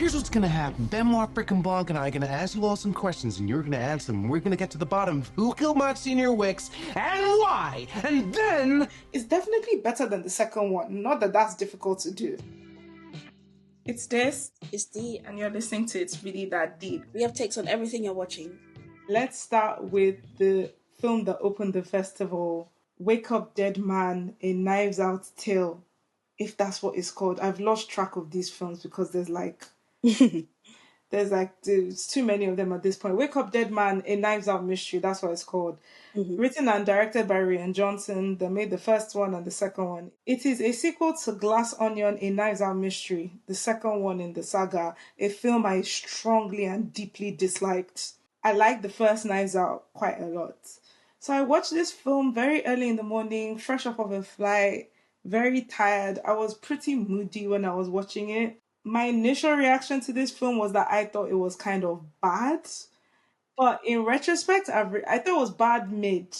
here's what's gonna happen. Benoit Blanc and I are gonna ask you all some questions, and you're gonna answer them. We're gonna get to the bottom of who killed Monsignor Wicks and why. And then... It's definitely better than the second one. Not that that's difficult to do. It's this, it's D, and you're listening to It's Really That Deep. We have takes on everything you're watching. Let's start with the film that opened the festival, Wake Up Dead Man, A Knives Out Tale, if that's what it's called. I've lost track of these films because there's too many of them at this point. Wake Up Dead Man, A Knives Out Mystery, that's what it's called. Mm-hmm. Written and directed by Rian Johnson. They made the first one and the second one. It is a sequel to Glass Onion, A Knives Out Mystery, the second one in the saga, a film I strongly and deeply disliked. I liked the first Knives Out quite a lot. So I watched this film very early in the morning, fresh off of a flight, very tired. I was pretty moody when I was watching it. My initial reaction to this film was that I thought it was kind of bad. But in retrospect, I thought it was bad mid.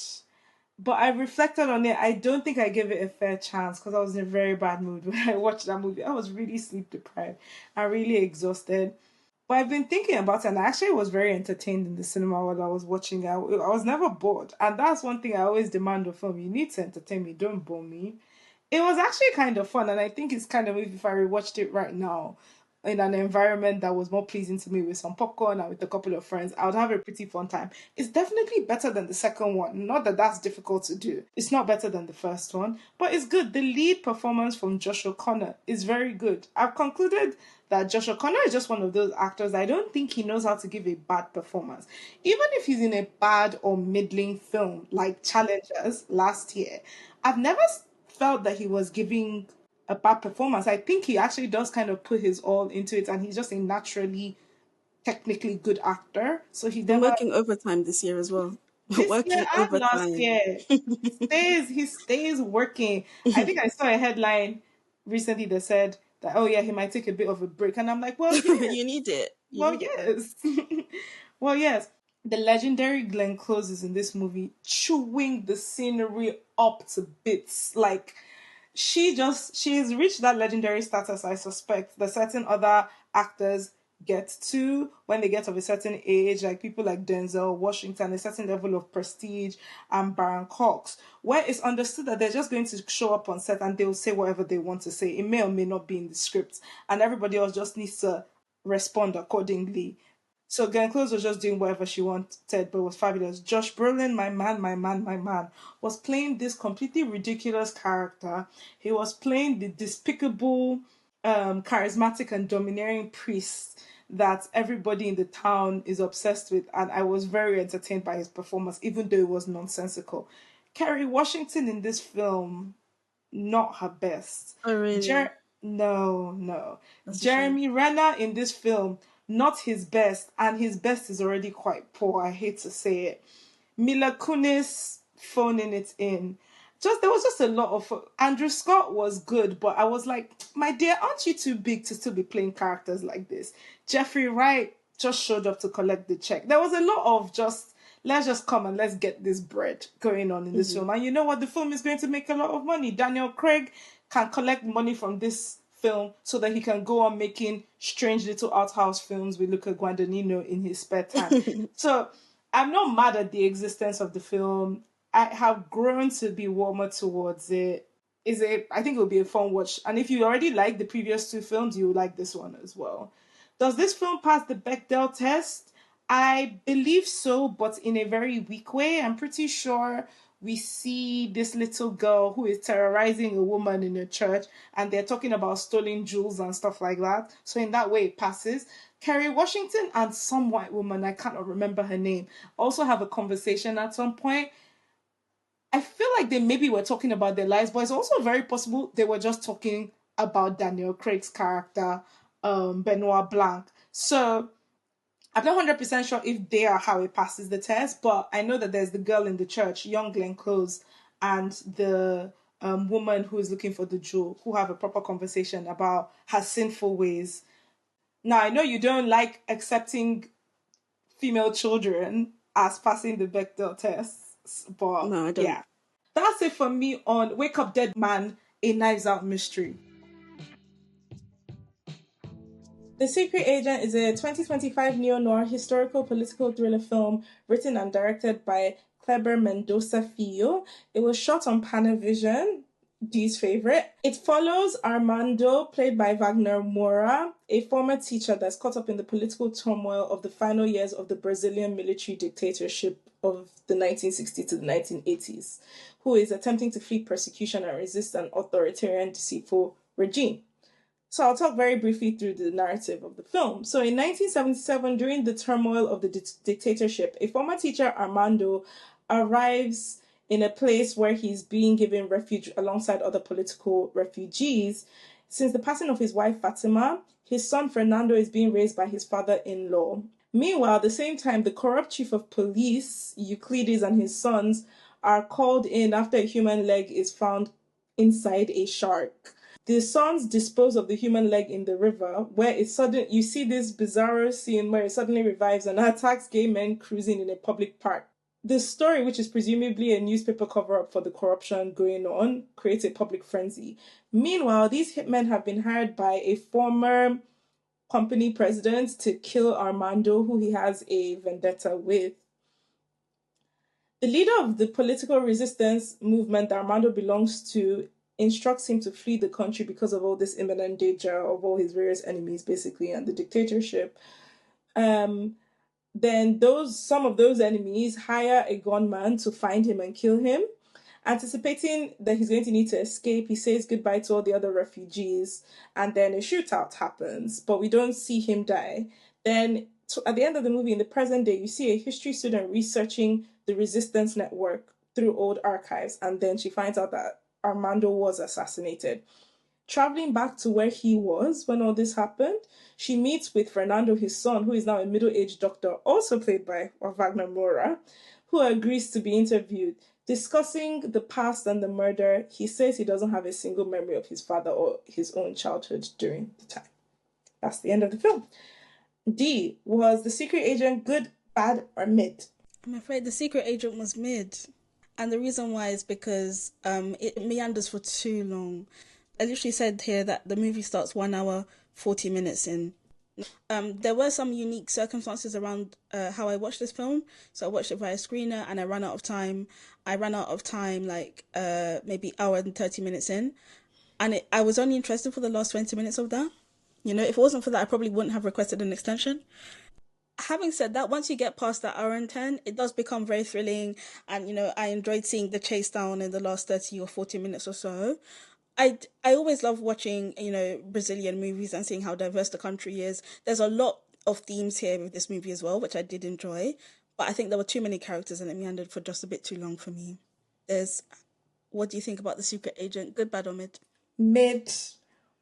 But I reflected on it. I don't think I gave it a fair chance because I was in a very bad mood when I watched that movie. I was really sleep deprived. I'm really exhausted. But I've been thinking about it, and I actually was very entertained in the cinema while I was watching it. I was never bored. And that's one thing I always demand of film. You need to entertain me. Don't bore me. It was actually kind of fun, and I think it's kind of, if I rewatched it right now, in an environment that was more pleasing to me with some popcorn and with a couple of friends, I would have a pretty fun time. It's definitely better than the second one. Not that that's difficult to do. It's not better than the first one, but it's good. The lead performance from Josh O'Connor is very good. I've concluded that Josh O'Connor is just one of those actors. I don't think he knows how to give a bad performance. Even if he's in a bad or middling film like Challengers last year, I've never felt that he was giving a bad performance. I think he actually does kind of put his all into it, and he's just a naturally, technically good actor. So he's working overtime this year as well. Working overtime last year. He stays working. I think I saw a headline recently that said that, oh yeah, he might take a bit of a break, and I'm like, well, yes. You need it. Yes. Well, yes. The legendary Glenn Close is in this movie, chewing the scenery up to bits. Like, she has reached that legendary status, I suspect, that certain other actors get to when they get of a certain age, like people like Denzel Washington, a certain level of prestige, and Baron Cox, where it's understood that they're just going to show up on set and they'll say whatever they want to say. It may or may not be in the script, and everybody else just needs to respond accordingly. So Glenn Close was just doing whatever she wanted, but it was fabulous. Josh Brolin, my man, was playing this completely ridiculous character. He was playing the despicable, charismatic and domineering priest that everybody in the town is obsessed with, and I was very entertained by his performance, even though it was nonsensical. Kerry Washington in this film, not her best. Oh, really? No. Jeremy Renner in this film, not his best, and his best is already quite poor. I hate to say it. Mila Kunis phoning it in. There was just a lot of... Andrew Scott was good, but I was like, my dear, aren't you too big to still be playing characters like this? Jeffrey Wright just showed up to collect the check. There was a lot of let's just come and let's get this bread going on in this film. And you know what? The film is going to make a lot of money. Daniel Craig can collect money from this film so that he can go on making strange little art house films with Luca Guadagnino in his spare time. So I'm not mad at the existence of the film. I have grown to be warmer towards it. I think it will be a fun watch. And if you already like the previous two films, you will like this one as well. Does this film pass the Bechdel test? I believe so, but in a very weak way. I'm pretty sure we see this little girl who is terrorizing a woman in a church, and they're talking about stolen jewels and stuff like that. So in that way, it passes. Kerry Washington and some white woman, I cannot remember her name, also have a conversation at some point. I feel like they maybe were talking about their lives, but it's also very possible they were just talking about Daniel Craig's character, Benoit Blanc. So I'm not 100% sure if they are how it passes the test, but I know that there's the girl in the church, young Glenn Close, and the woman who is looking for the jewel, who have a proper conversation about her sinful ways. Now, I know you don't like accepting female children as passing the Bechdel tests, but no, I don't. Yeah. That's it for me on Wake Up Dead Man, A Knives Out Mystery. The Secret Agent is a 2025 neo-noir historical political thriller film written and directed by Kleber Mendonça Filho. It was shot on Panavision, Dee's favorite. It follows Armando, played by Wagner Moura, a former teacher that's caught up in the political turmoil of the final years of the Brazilian military dictatorship of the 1960s to the 1980s, who is attempting to flee persecution and resist an authoritarian, deceitful regime. So I'll talk very briefly through the narrative of the film. So in 1977, during the turmoil of the dictatorship, a former teacher, Armando, arrives in a place where he's being given refuge alongside other political refugees. Since the passing of his wife, Fatima, his son, Fernando, is being raised by his father-in-law. Meanwhile, at the same time, the corrupt chief of police, Euclides, and his sons are called in after a human leg is found inside a shark. The sons dispose of the human leg in the river, where you see this bizarre scene where it suddenly revives and attacks gay men cruising in a public park. The story, which is presumably a newspaper cover-up for the corruption going on, creates a public frenzy. Meanwhile, these hitmen have been hired by a former company president to kill Armando, who he has a vendetta with. The leader of the political resistance movement that Armando belongs to instructs him to flee the country because of all this imminent danger of all his various enemies, basically, and the dictatorship. Then some of those enemies hire a gunman to find him and kill him. Anticipating that he's going to need to escape, he says goodbye to all the other refugees, and then a shootout happens, but we don't see him die. Then at the end of the movie, in the present day, you see a history student researching the resistance network through old archives, and then she finds out that Armando was assassinated. Traveling back to where he was when all this happened, she meets with Fernando, his son, who is now a middle-aged doctor, also played by Wagner Moura, who agrees to be interviewed. Discussing the past and the murder, he says he doesn't have a single memory of his father or his own childhood during the time. That's the end of the film. D, was The Secret Agent good, bad, or mid? I'm afraid The Secret Agent was mid. And the reason why is because it meanders for too long. I literally said here that the movie starts 1 hour, 40 minutes in. There were some unique circumstances around how I watched this film. So I watched it via screener and I ran out of time. I ran out of time maybe hour and 30 minutes in. And I was only interested for the last 20 minutes of that. You know, if it wasn't for that, I probably wouldn't have requested an extension. Having said that, once you get past that hour and 10, it does become very thrilling. And, you know, I enjoyed seeing the chase down in the last 30 or 40 minutes or so. I always love watching, you know, Brazilian movies and seeing how diverse the country is. There's a lot of themes here with this movie as well, which I did enjoy. But I think there were too many characters and it meandered for just a bit too long for me. What do you think about The Secret Agent? Good, bad, or mid? Mid.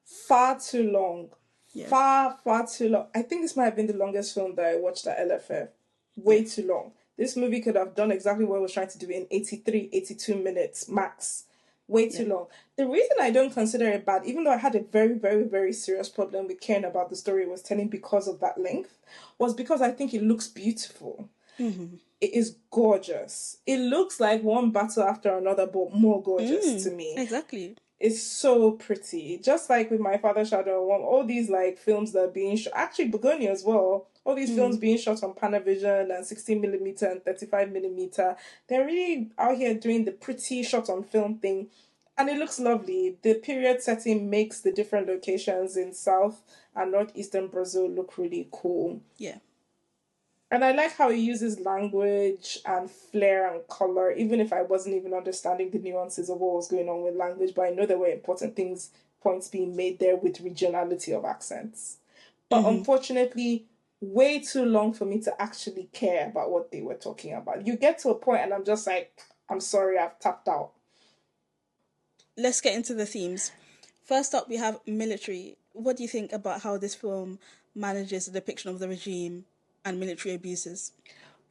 Far too long. Yeah. Far too long. I think this might have been the longest film that I watched at LFF. Way too long. This movie could have done exactly what it was trying to do in 83, 82 minutes max. Way too long. The reason I don't consider it bad, even though I had a very, very, very serious problem with caring about the story it was telling because of that length, was because I think it looks beautiful. Mm-hmm. It is gorgeous. It looks like one battle after another, but more gorgeous to me. Exactly. It's so pretty. Just like with My Father's Shadow, all these like films that are being shot, actually Begonia as well, all these films being shot on Panavision and 16mm and 35mm, they're really out here doing the pretty shot on film thing. And it looks lovely. The period setting makes the different locations in South and Northeastern Brazil look really cool. Yeah. And I like how he uses language and flair and color, even if I wasn't even understanding the nuances of what was going on with language, but I know there were important points being made there with regionality of accents. But unfortunately, way too long for me to actually care about what they were talking about. You get to a point and I'm just like, I'm sorry, I've tapped out. Let's get into the themes. First up, we have military. What do you think about how this film manages the depiction of the regime and military abuses?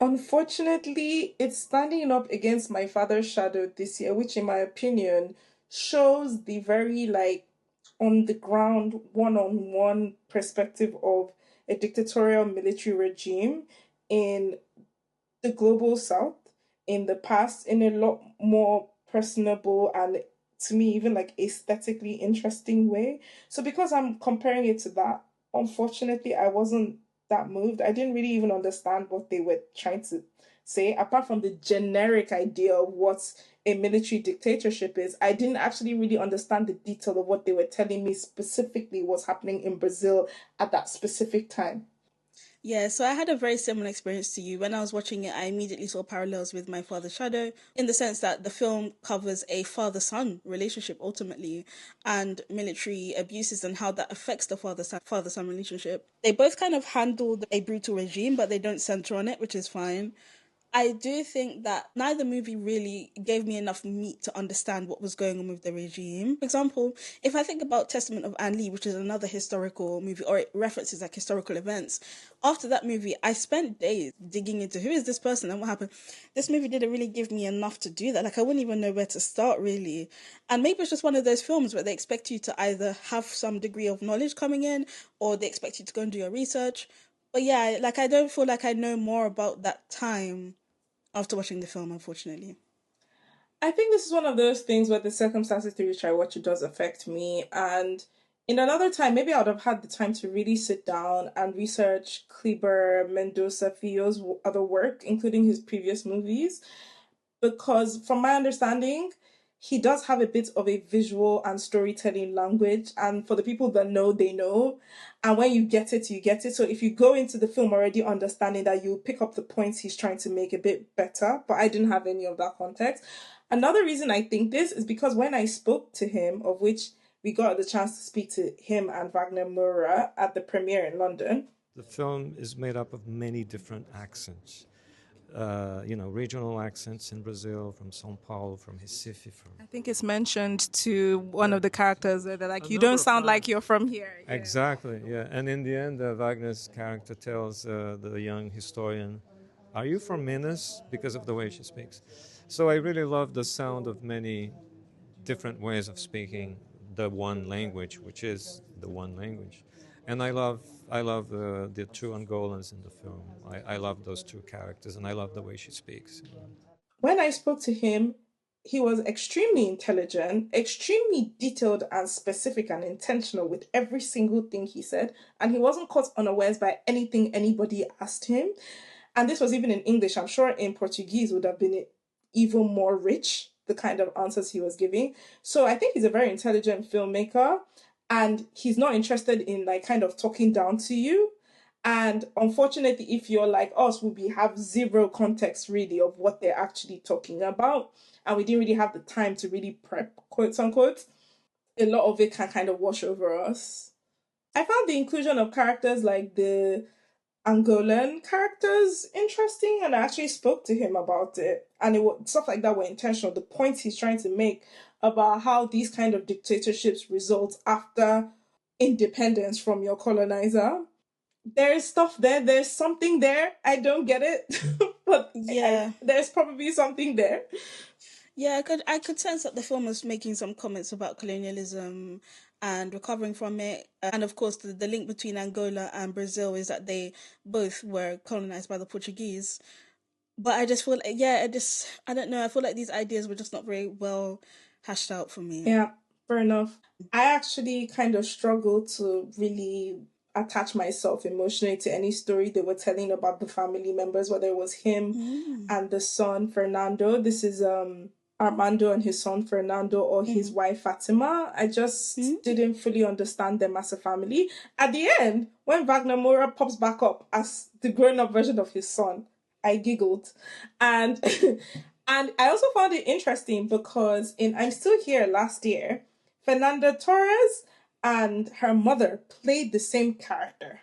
Unfortunately, it's standing up against My Father's Shadow this year, which in my opinion shows the very on the ground, one-on-one perspective of a dictatorial military regime in the global south in the past in a lot more personable and, to me, even aesthetically interesting way. So because I'm comparing it to that, unfortunately, I wasn't that moved. I didn't really even understand what they were trying to say, apart from the generic idea of what a military dictatorship is. I didn't actually really understand the detail of what they were telling me specifically was happening in Brazil at that specific time. Yeah, so I had a very similar experience to you. When I was watching it, I immediately saw parallels with My Father's Shadow in the sense that the film covers a father-son relationship ultimately and military abuses and how that affects the father-son relationship. They both kind of handle a brutal regime, but they don't center on it, which is fine. I do think that neither movie really gave me enough meat to understand what was going on with the regime. For example, if I think about Testament of Anne Lee, which is another historical movie, or it references like historical events, after that movie, I spent days digging into who is this person and what happened. This movie didn't really give me enough to do that. Like, I wouldn't even know where to start, really. And maybe it's just one of those films where they expect you to either have some degree of knowledge coming in, or they expect you to go and do your research. But yeah, like, I don't feel like I know more about that time after watching the film, unfortunately. I think this is one of those things where the circumstances through which I watch it does affect me. And in another time, maybe I would have had the time to really sit down and research Kleber, Mendonça, Filho's other work, including his previous movies. Because from my understanding, he does have a bit of a visual and storytelling language. And for the people that know, they know. And when you get it, you get it. So if you go into the film already understanding that, you pick up the points he's trying to make a bit better. But I didn't have any of that context. Another reason I think this is because when I spoke to him, of which we got the chance to speak to him and Wagner Moura at the premiere in London. The film is made up of many different accents. Regional accents in Brazil, from São Paulo, from Recife. I think it's mentioned to one of the characters that they're like, you don't sound like you're from here. Yeah. Exactly, yeah. And in the end, Wagner's character tells the young historian, are you from Minas? Because of the way she speaks. So I really love the sound of many different ways of speaking the one language, which is the one language. And I love the two Angolans in the film. I love those two characters, and I love the way she speaks. When I spoke to him, he was extremely intelligent, extremely detailed and specific and intentional with every single thing he said. And he wasn't caught unawares by anything anybody asked him. And this was even in English. I'm sure in Portuguese would have been even more rich, the kind of answers he was giving. So I think he's a very intelligent filmmaker. And he's not interested in like kind of talking down to you. And unfortunately, if you're like us, we have zero context really of what they're actually talking about. And we didn't really have the time to really prep, quote unquote. A lot of it can kind of wash over us. I found the inclusion of characters like the Angolan characters interesting, and I actually spoke to him about it. And stuff like that were intentional. The points he's trying to make about how these kind of dictatorships result after independence from your colonizer. There is stuff there. There's something there. I don't get it, but yeah, there's probably something there. Yeah, I could sense that the film was making some comments about colonialism and recovering from it. And of course, the link between Angola and Brazil is that they both were colonized by the Portuguese. But I just feel, I don't know. I feel like these ideas were just not very well hashed out for me. Yeah, fair enough. I actually kind of struggled to really attach myself emotionally to any story they were telling about the family members, whether it was him and the son, Fernando. This is Armando and his son, Fernando, or his wife, Fatima. I just didn't fully understand them as a family. At the end, when Wagner Moura pops back up as the grown-up version of his son, I giggled. And and I also found it interesting because in I'm Still Here last year, Fernanda Torres and her mother played the same character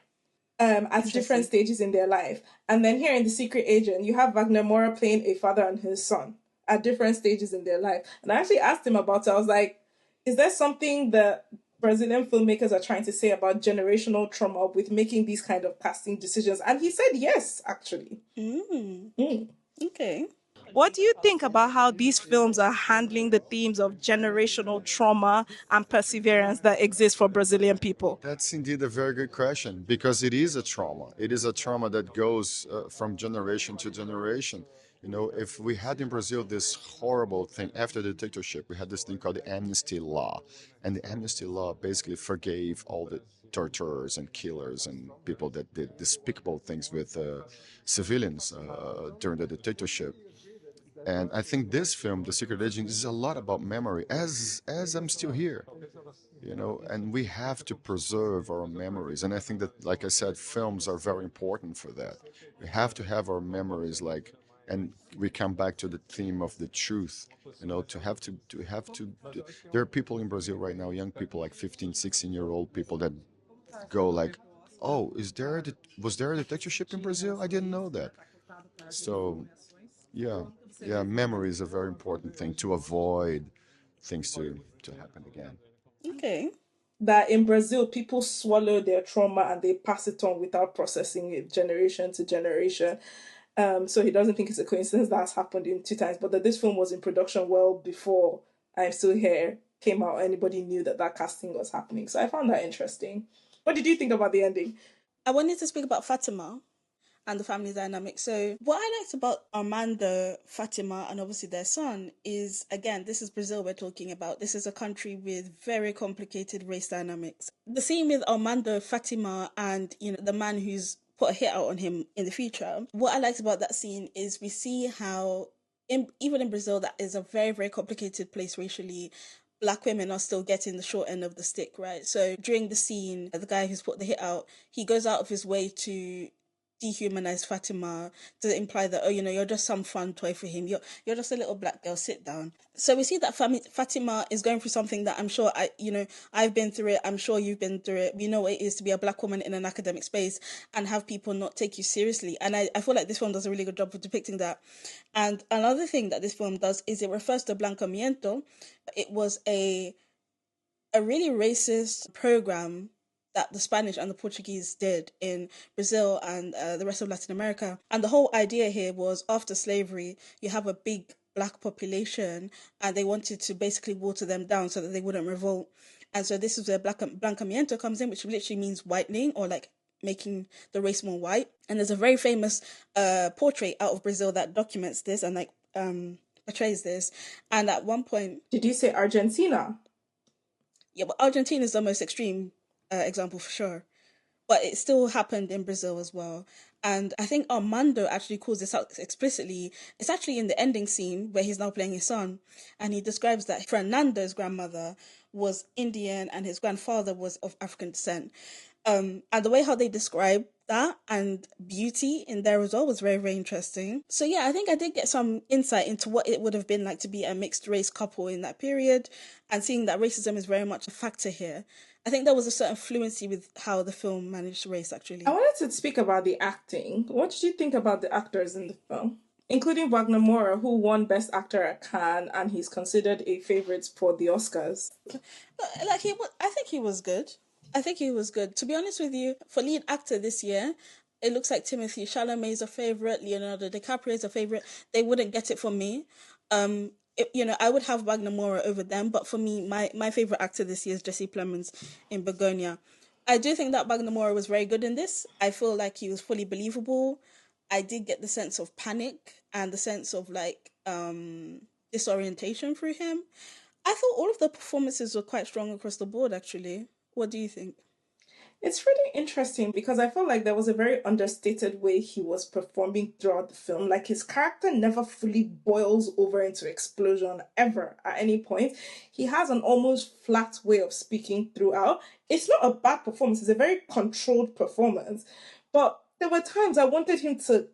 at different stages in their life. And then here in The Secret Agent, you have Wagner Moura playing a father and his son at different stages in their life. And I actually asked him about it. I was like, is there something that Brazilian filmmakers are trying to say about generational trauma with making these kind of casting decisions? And he said yes, actually. Okay. What do you think about how these films are handling the themes of generational trauma and perseverance that exist for Brazilian people? That's indeed a very good question, because it is a trauma. It is a trauma that goes from generation to generation. You know, if we had in Brazil this horrible thing after the dictatorship, we had this thing called the amnesty law. And the amnesty law basically forgave all the torturers and killers and people that did despicable things with civilians during the dictatorship. And I think this film, The Secret Agent, is a lot about memory, as I'm still here, and we have to preserve our memories. And I think that, like I said, films are very important for that. We have to have our memories, and we come back to the theme of the truth, there are people in Brazil right now, young people, like 15, 16-year-old people that go like, oh, was there a dictatorship in Brazil? I didn't know that. So, yeah, memory is a very important thing to avoid things to happen again. Okay. That in Brazil, people swallow their trauma and they pass it on without processing it generation to generation. So he doesn't think it's a coincidence that's happened in 2 times, but that this film was in production well before I'm Still Here came out. Anybody knew that casting was happening. So I found that interesting. What did you think about the ending? I wanted to speak about Fatima and the family dynamic. So what I liked about Armando, Fatima, and obviously their son is, again, this is Brazil we're talking about. This is a country with very complicated race dynamics. The scene with Armando, Fatima, and, the man who's put a hit out on him in the future, what I liked about that scene is we see how, even in Brazil, that is a very, very complicated place racially, Black women are still getting the short end of the stick, right? So during the scene, the guy who's put the hit out, he goes out of his way to dehumanize Fatima, to imply that, you're just some fun toy for him. You're just a little black girl, sit down. So we see that Fatima is going through something that I'm sure I've been through it. I'm sure you've been through it. We know what it is to be a Black woman in an academic space and have people not take you seriously. And I feel like this film does a really good job of depicting that. And another thing that this film does is it refers to Blanqueamiento. It was a really racist program that the Spanish and the Portuguese did in Brazil and the rest of Latin America. And the whole idea here was, after slavery, you have a big Black population, and they wanted to basically water them down so that they wouldn't revolt. And so this is where Blanqueamiento comes in, which literally means whitening, or like making the race more white. And there's a very famous portrait out of Brazil that documents this and portrays this. And at one point... Did you say Argentina? Yeah, but Argentina is the most extreme example for sure, but it still happened in Brazil as well. And I think Armando actually calls this out explicitly. It's actually in the ending scene where he's now playing his son, and he describes that Fernando's grandmother was Indian and his grandfather was of African descent. And the way how they describe that and beauty in there as well was very, very interesting. So yeah, I think I did get some insight into what it would have been like to be a mixed race couple in that period, and seeing that racism is very much a factor here. I think there was a certain fluency with how the film managed race, actually. I wanted to speak about the acting. What did you think about the actors in the film? Including Wagner Moura, who won Best Actor at Cannes, and he's considered a favourite for the Oscars. I think he was good. To be honest with you, for lead actor this year, it looks like Timothée Chalamet is a favourite, Leonardo DiCaprio is a favourite. They wouldn't get it from me. I would have Wagner Moura over them, but for me, my favourite actor this year is Jesse Plemons in Begonia. I do think that Wagner Moura was very good in this. I feel like he was fully believable. I did get the sense of panic and the sense of disorientation through him. I thought all of the performances were quite strong across the board, actually. What do you think? It's really interesting because I felt like there was a very understated way he was performing throughout the film. Like, his character never fully boils over into explosion ever at any point. He has an almost flat way of speaking throughout. It's not a bad performance. It's a very controlled performance. But there were times I wanted him to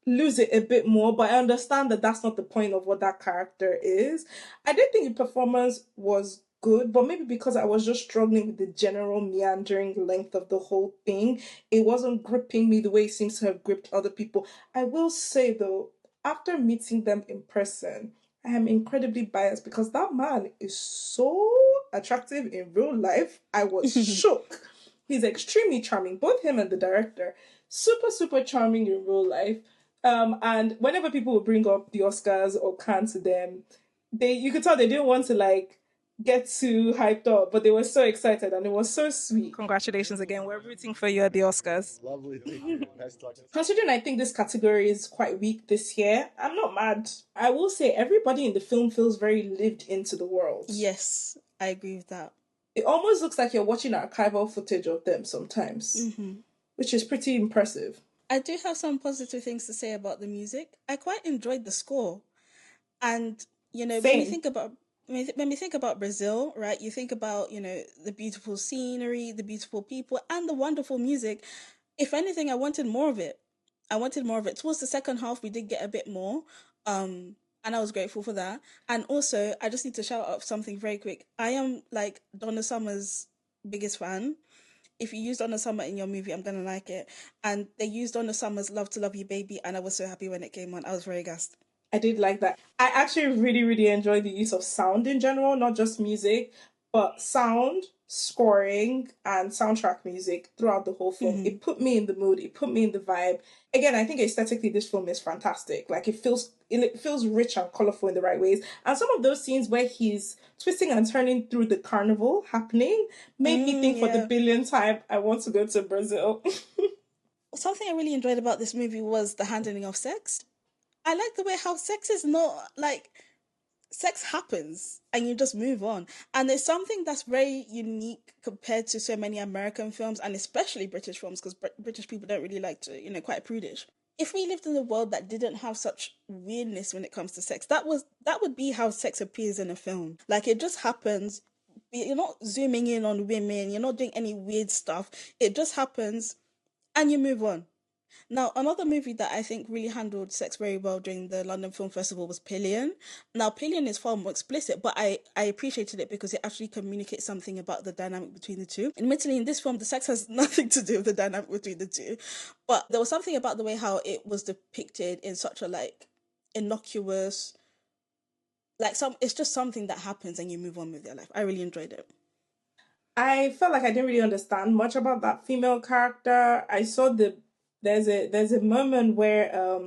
lose it a bit more, but I understand that that's not the point of what that character is. I did think the performance was good, but maybe because I was just struggling with the general meandering length of the whole thing, it wasn't gripping me the way it seems to have gripped other people. I will say though, after meeting them in person, I am incredibly biased because that man is so attractive in real life. I was shook. He's extremely charming, both him and the director. Super, super charming in real life. And whenever people would bring up the Oscars or Cannes to them, you could tell they didn't want to get too hyped up, but they were so excited and it was so sweet. Congratulations again. We're rooting for you at the Oscars. Lovely, thank you. Considering I think this category is quite weak this year, I'm not mad. I will say everybody in the film feels very lived into the world. Yes, I agree with that. it almost looks like you're watching archival footage of them sometimes, which is pretty impressive. I do have some positive things to say about the music. I quite enjoyed the score. And, you know, when we think about Brazil, right, you think about, you know, the beautiful scenery, the beautiful people, and the wonderful music. If anything, I wanted more of it. Towards the second half, we did get a bit more. And I was grateful for that. And also, I just need to shout out something very quick. I am, like, Donna Summer's biggest fan. If you use Donna Summer in your movie, I'm going to like it. And they used Donna Summer's Love to Love You Baby, and I was so happy when it came on. I was very gassed. I did like that. I actually really, really enjoyed the use of sound in general, not just music, but sound, scoring, and soundtrack music throughout the whole film. It put me in the mood. It put me in the vibe. Again, I think aesthetically this film is fantastic. Like, it feels rich and colorful in the right ways. And some of those scenes where he's twisting and turning through the carnival happening made me think for the billionth time, I want to go to Brazil. Something I really enjoyed about this movie was the handling of sex. I like the way how sex is not, like, sex happens and you just move on. And there's something that's very unique compared to so many American films, and especially British films, because British people don't really like to, you know, quite prudish. If we lived in a world that didn't have such weirdness when it comes to sex, that would be how sex appears in a film. Like, it just happens. You're not zooming in on women. You're not doing any weird stuff. It just happens and you move on. Now, another movie that I think really handled sex very well during the London Film Festival was Pillion. Now, Pillion is far more explicit, but I appreciated it because it actually communicates something about the dynamic between the two. Admittedly, in this film, the sex has nothing to do with the dynamic between the two, but there was something about the way how it was depicted in such a, like, innocuous, like, it's just something that happens and you move on with your life. I really enjoyed it. I felt like I didn't really understand much about that female character. I saw there's a moment where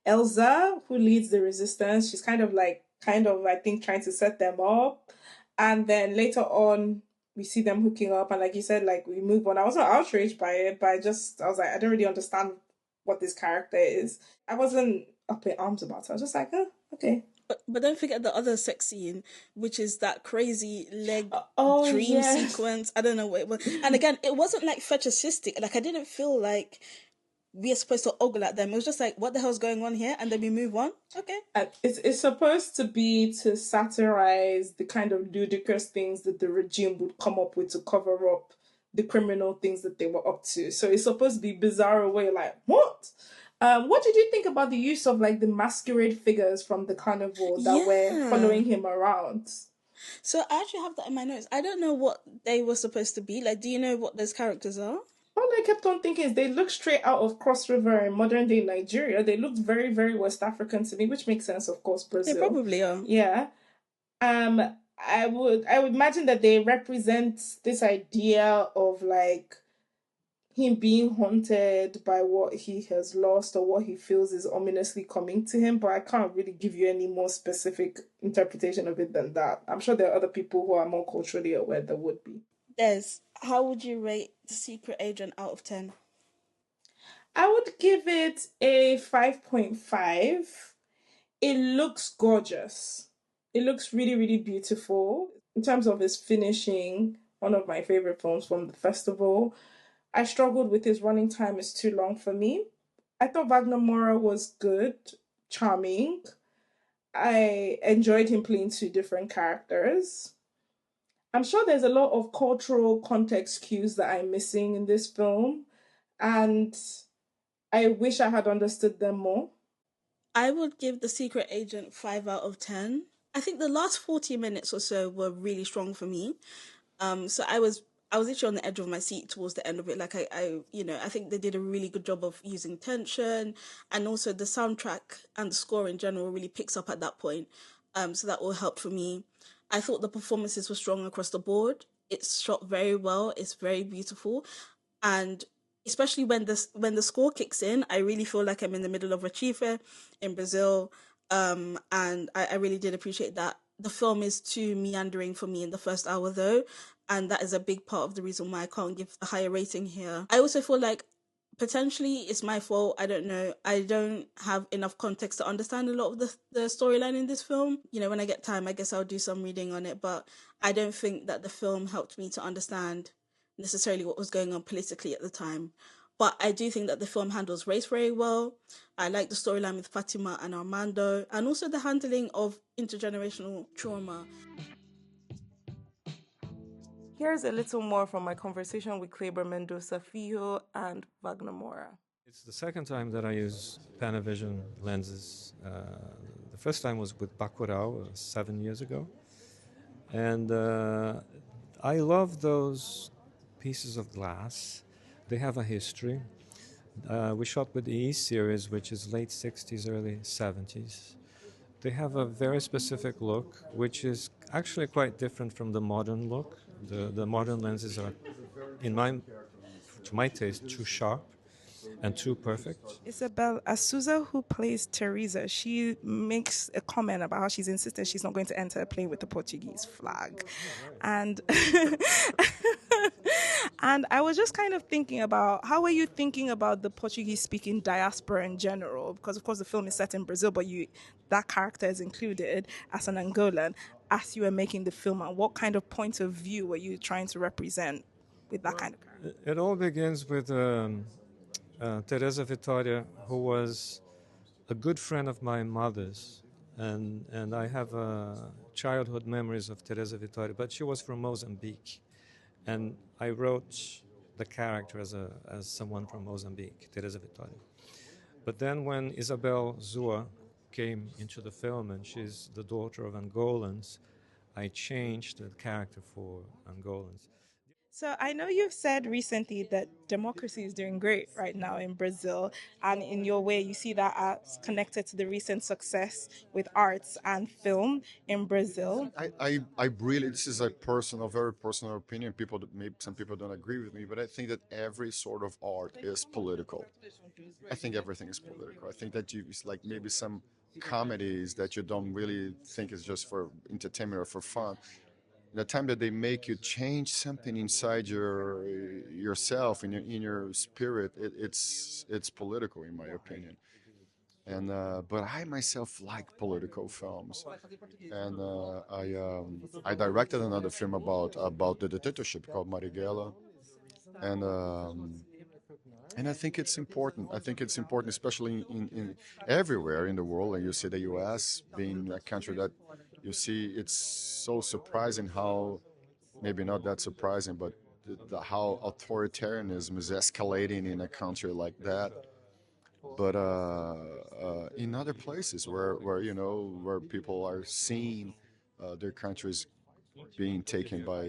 Elsa, who leads the resistance, she's kind of I think trying to set them up, and then later on we see them hooking up, and like you said, like, we move on. I wasn't outraged by it, but I was like, I don't really understand what this character is. I wasn't up in arms about it. I was just like, oh, okay. But don't forget the other sex scene, which is that crazy leg dream sequence. I don't know what it was. And again, it wasn't like fetishistic. Like, I didn't feel like we are supposed to ogle at them. It was just like, what the hell's going on here? And then we move on. Okay. It's supposed to be to satirize the kind of ludicrous things that the regime would come up with to cover up the criminal things that they were up to. So it's supposed to be bizarre way, like, what? What did you think about the use of, like, the masquerade figures from the carnival that were following him around? So I actually have that in my notes. I don't know what they were supposed to be. Like, do you know what those characters are? All I kept on thinking is they look straight out of Cross River in modern day Nigeria. They looked very, very West African to me, which makes sense, of course, Brazil. They probably are. Yeah. I would imagine that they represent this idea of, like, him being haunted by what he has lost or what he feels is ominously coming to him, but I can't really give you any more specific interpretation of it than that. I'm sure there are other people who are more culturally aware that would be. Des, how would you rate The Secret Agent out of 10? I would give it a 5.5. It looks gorgeous. It looks really, really beautiful. In terms of its finishing, one of my favorite films from the festival. I struggled with his running time. It's too long for me. I thought Wagner Moura was good, charming. I enjoyed him playing two different characters. I'm sure there's a lot of cultural context cues that I'm missing in this film, and I wish I had understood them more. I would give The Secret Agent 5 out of 10. I think the last 40 minutes or so were really strong for me. So I was literally on the edge of my seat towards the end of it. Like, I think they did a really good job of using tension, and also the soundtrack and the score in general really picks up at that point. So that all helped for me. I thought the performances were strong across the board. It's shot very well. It's very beautiful. And especially when the score kicks in, I really feel like I'm in the middle of Recife in Brazil. And I really did appreciate that. The film is too meandering for me in the first hour, though. And that is a big part of the reason why I can't give a higher rating here. I also feel like Potentially it's my fault. I don't know. I don't have enough context to understand a lot of the storyline in this film. You know, when I get time, I guess I'll do some reading on it, but I don't think that the film helped me to understand necessarily what was going on politically at the time. But I do think that the film handles race very well. I like the storyline with Fatima and Armando, and also the handling of intergenerational trauma. Here's a little more from my conversation with Kleber, Mendonça, Filho, and Wagner Moura. It's the second time that I use Panavision lenses. The first time was with Bacurau 7 years ago. And I love those pieces of glass. They have a history. We shot with the E series, which is late 60s, early 70s. They have a very specific look, which is actually quite different from the modern look. The modern lenses are, to my taste, too sharp and too perfect. Isabel Asuza, who plays Teresa, she makes a comment about how she's insistent she's not going to enter a plane with the Portuguese flag. And and I was just kind of thinking about, how are you thinking about the Portuguese-speaking diaspora in general? Because, of course, the film is set in Brazil, but that character is included as an Angolan as you were making the film. And what kind of point of view were you trying to represent with that kind of character? It all begins with Teresa Vitoria, who was a good friend of my mother's, and I have childhood memories of Teresa Vitoria, but she was from Mozambique, and I wrote the character as someone from Mozambique, Teresa Vitoria. But then when Isabel Zua came into the film, and she's the daughter of Angolans, I changed the character for Angolans. So I know you've said recently that democracy is doing great right now in Brazil, and in your way you see that as connected to the recent success with arts and film in Brazil. I really, this is a very personal opinion. Maybe some people don't agree with me, but I think that every sort of art is political. I think everything is political. I think that it's like maybe some comedies that you don't really think is just for entertainment or for fun. The time that they make you change something inside yourself in your spirit, it's political in my opinion. And but I myself like political films, and I directed another film about the dictatorship called Marighella, and and I think it's important. I think it's important, especially in everywhere in the world. And you see the U.S. being a country that you see, it's so surprising how, maybe not that surprising, but how authoritarianism is escalating in a country like that. But in other places where where people are seeing their countries being taken by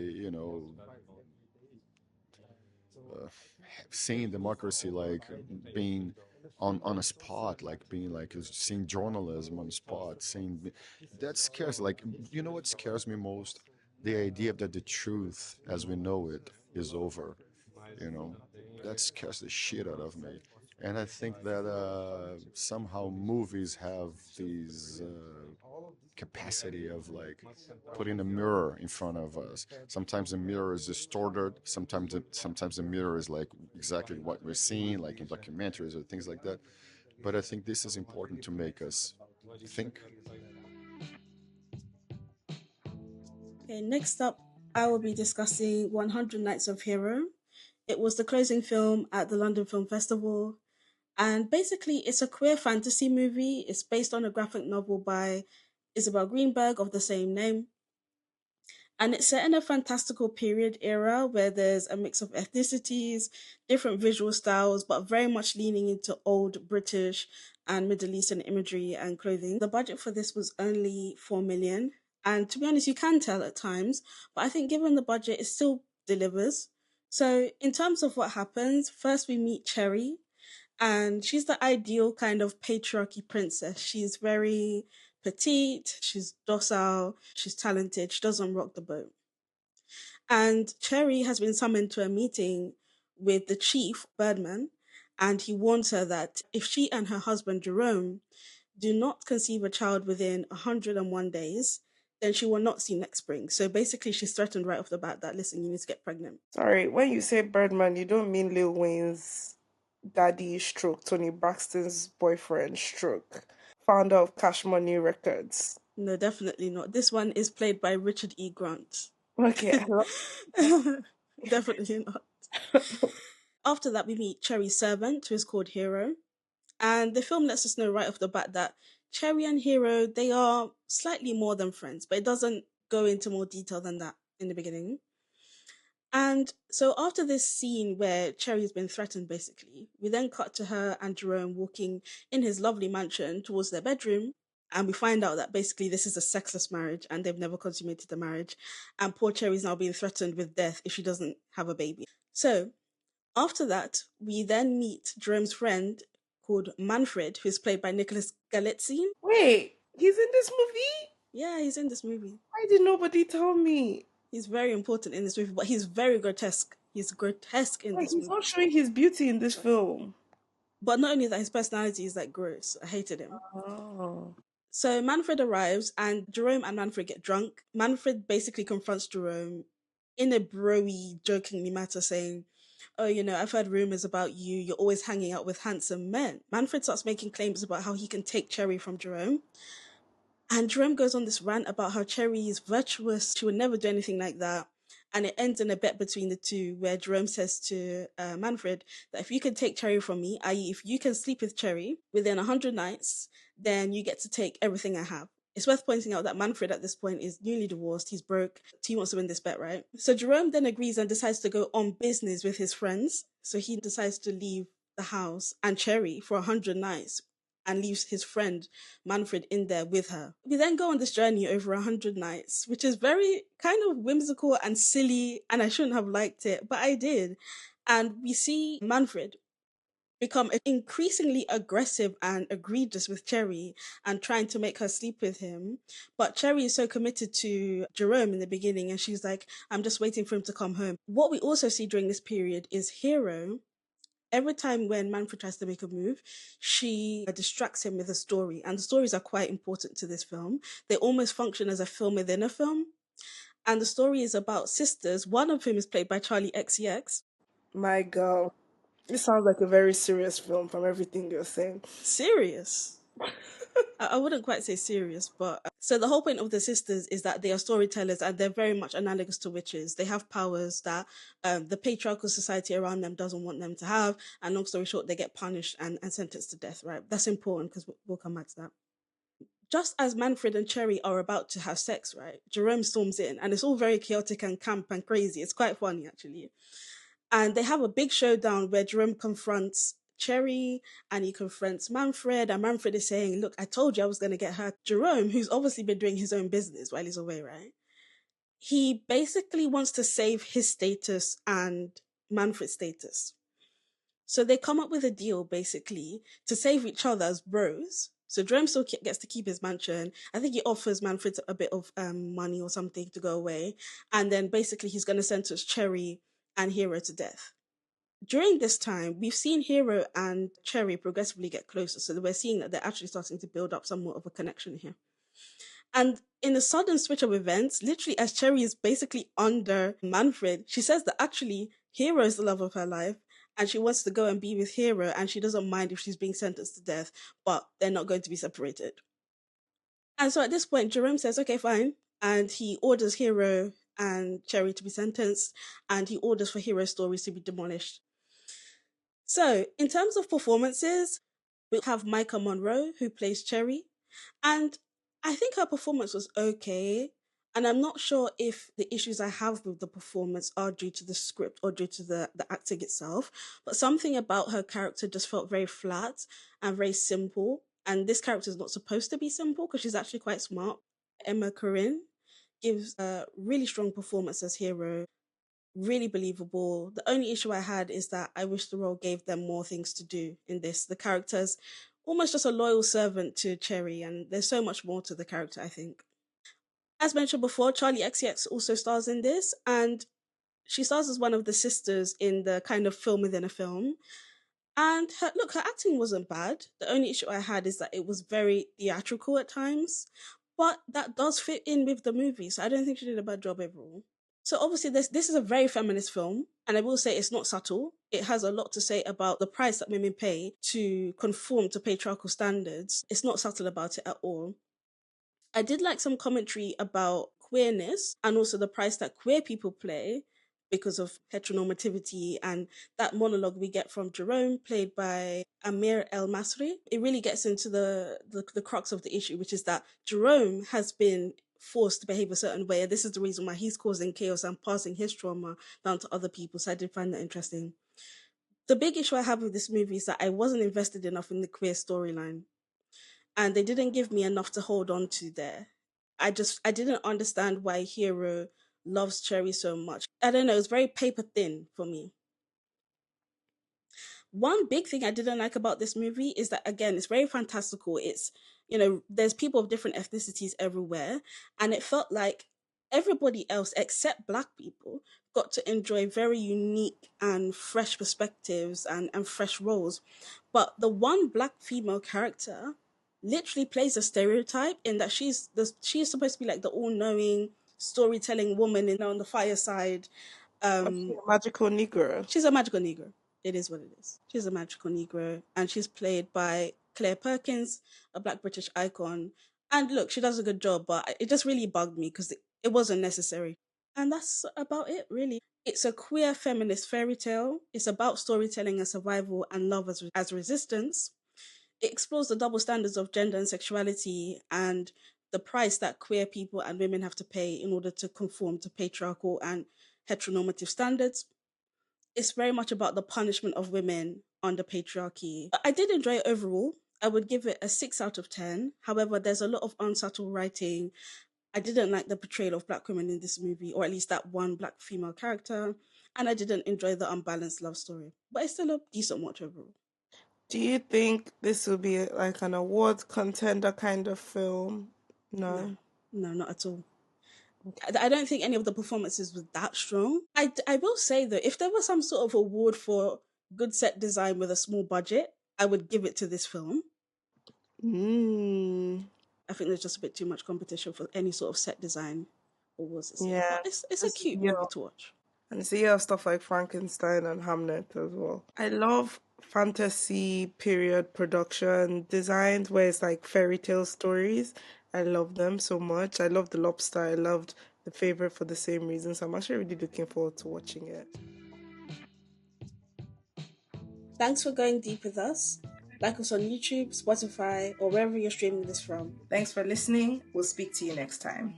seeing democracy like being on a spot, like being like seeing journalism on the spot, seeing that scares, like, what scares me most? The idea that the truth as we know it is over, that scares the shit out of me. And I think that somehow movies have these capacity of like putting a mirror in front of us. Sometimes the mirror is distorted. Sometimes the mirror is like exactly what we're seeing, like in documentaries or things like that. But I think this is important to make us think. Okay, next up, I will be discussing 100 Nights of Hero. It was the closing film at the London Film Festival. And basically, it's a queer fantasy movie. It's based on a graphic novel by Isabel Greenberg of the same name. And it's set in a fantastical period era where there's a mix of ethnicities, different visual styles, but very much leaning into old British and Middle Eastern imagery and clothing. The budget for this was only 4 million. And to be honest, you can tell at times, but I think given the budget, it still delivers. So in terms of what happens, first we meet Cherry, and she's the ideal kind of patriarchy princess. She's very petite, she's docile, she's talented, she doesn't rock the boat. And Cherry has been summoned to a meeting with the chief, Birdman, and he warns her that if she and her husband, Jerome, do not conceive a child within 101 days, then she will not see next spring. So basically, she's threatened right off the bat that, listen, you need to get pregnant. Sorry, when you say Birdman, you don't mean Lil Wayne's daddy stroke Tony Braxton's boyfriend stroke founder of Cash Money Records. No, definitely not. This one is played by Richard E. Grant. Okay, Definitely not. After that, we meet Cherry's servant, who is called Hero. And the film lets us know right off the bat that Cherry and Hero, they are slightly more than friends, but it doesn't go into more detail than that in the beginning. And so after this scene where Cherry's been threatened, basically, we then cut to her and Jerome walking in his lovely mansion towards their bedroom. And we find out that basically this is a sexless marriage and they've never consummated the marriage. And poor Cherry's now being threatened with death if she doesn't have a baby. So after that, we then meet Jerome's friend called Manfred, who's played by Nicholas Galitzine. Wait, he's in this movie? Yeah, he's in this movie. Why did nobody tell me? He's very important in this movie, but he's very grotesque. He's grotesque in this movie. He's not showing his beauty in this film. But not only that, his personality is like gross. I hated him. Oh. So Manfred arrives and Jerome and Manfred get drunk. Manfred basically confronts Jerome in a bro-y, jokingly matter, saying, oh, you know, I've heard rumors about you. You're always hanging out with handsome men. Manfred starts making claims about how he can take Cherry from Jerome. And Jerome goes on this rant about how Cherry is virtuous. She would never do anything like that. And it ends in a bet between the two where Jerome says to Manfred that if you can take Cherry from me, i.e. if you can sleep with Cherry within 100 nights, then you get to take everything I have. It's worth pointing out that Manfred at this point is newly divorced. He's broke. He wants to win this bet, right? So Jerome then agrees and decides to go on business with his friends. So he decides to leave the house and Cherry for 100 nights and leaves his friend Manfred in there with her. We then go on this journey over 100 nights, which is very kind of whimsical and silly, and I shouldn't have liked it, but I did. And we see Manfred become increasingly aggressive and egregious with Cherry and trying to make her sleep with him. But Cherry is so committed to Jerome in the beginning, and she's like, I'm just waiting for him to come home. What we also see during this period is Hero. Every time when Manfred tries to make a move, she distracts him with a story. And the stories are quite important to this film. They almost function as a film within a film. And the story is about sisters, one of whom is played by Charli XCX. My girl. This sounds like a very serious film from everything you're saying. Serious? I wouldn't quite say serious, but so the whole point of the sisters is that they are storytellers and they're very much analogous to witches. They have powers that the patriarchal society around them doesn't want them to have, and long story short, they get punished and sentenced to death, right? That's important because we'll come back to that. Just as Manfred and Cherry are about to have sex, right, Jerome storms in and it's all very chaotic and camp and crazy. It's quite funny, actually. And they have a big showdown where Jerome confronts Cherry and he confronts Manfred, and Manfred is saying, look, I told you I was going to get her. Jerome, who's obviously been doing his own business while he's away, right? He basically wants to save his status and Manfred's status. So they come up with a deal, basically, to save each other as bros. So Jerome still gets to keep his mansion. I think he offers Manfred a bit of money or something to go away. And then basically he's going to sentence Cherry and Hero to death. During this time, we've seen Hero and Cherry progressively get closer, so we're seeing that they're actually starting to build up somewhat of a connection here. And in a sudden switch of events, literally as Cherry is basically under Manfred, she says that actually Hero is the love of her life, and she wants to go and be with Hero, and she doesn't mind if she's being sentenced to death, but they're not going to be separated. And so at this point, Jerome says, okay, fine, and he orders Hero and Cherry to be sentenced, and he orders for Hero stories to be demolished. So, in terms of performances, we have Micah Monroe, who plays Cherry, and I think her performance was okay, and I'm not sure if the issues I have with the performance are due to the script or due to the acting itself, but something about her character just felt very flat and very simple, and this character is not supposed to be simple because she's actually quite smart. Emma Corrin gives a really strong performance as Hero, really believable. The only issue I had is that I wish the role gave them more things to do in this. The character's almost just a loyal servant to Cherry, and there's so much more to the character, I think. As mentioned before, Charli XCX also stars in this, and she stars as one of the sisters in the kind of film within a film. And her acting wasn't bad. The only issue I had is that it was very theatrical at times, but that does fit in with the movie, so I don't think she did a bad job overall. So obviously this is a very feminist film, and I will say it's not subtle. It has a lot to say about the price that women pay to conform to patriarchal standards. It's not subtle about it at all. I did like some commentary about queerness and also the price that queer people pay because of heteronormativity, and that monologue we get from Jerome, played by Amir El Masri. It really gets into the crux of the issue, which is that Jerome has been forced to behave a certain way, and this is the reason why he's causing chaos and passing his trauma down to other people. So I did find that interesting. The big issue I have with this movie is that I wasn't invested enough in the queer storyline, and they didn't give me enough to hold on to there. I didn't understand why Hero loves Cherry so much. I don't know, it's very paper thin for me. One big thing I didn't like about this movie is that, again, it's very fantastical. It's, there's people of different ethnicities everywhere, and it felt like everybody else except Black people got to enjoy very unique and fresh perspectives and fresh roles. But the one Black female character literally plays a stereotype in that she's supposed to be like the all-knowing storytelling woman on the fireside. Magical Negro. She's a magical Negro. It is what it is. She's a magical Negro, and she's played by Claire Perkins, a Black British icon. And look, she does a good job, but it just really bugged me because it wasn't necessary. And that's about it, really. It's a queer feminist fairy tale. It's about storytelling and survival and love as resistance. It explores the double standards of gender and sexuality and the price that queer people and women have to pay in order to conform to patriarchal and heteronormative standards. It's very much about the punishment of women under patriarchy. I did enjoy it overall. I would give it a 6 out of 10. However, there's a lot of unsubtle writing. I didn't like the portrayal of Black women in this movie, or at least that one Black female character. And I didn't enjoy the unbalanced love story. But it's still a decent watch overall. Do you think this will be like an award contender kind of film? No, not at all. I don't think any of the performances were that strong. I will say though, if there was some sort of award for good set design with a small budget, I would give it to this film. I think there's just a bit too much competition for any sort of set design awards. Yeah, it's a cute movie to watch. And so you have stuff like Frankenstein and Hamlet as well. I love fantasy period production designs where it's like fairy tale stories. I love them so much. I love The Lobster. I loved The Favourite for the same reasons. I'm actually really looking forward to watching it. Thanks for going deep with us. Like us on YouTube, Spotify, or wherever you're streaming this from. Thanks for listening. We'll speak to you next time.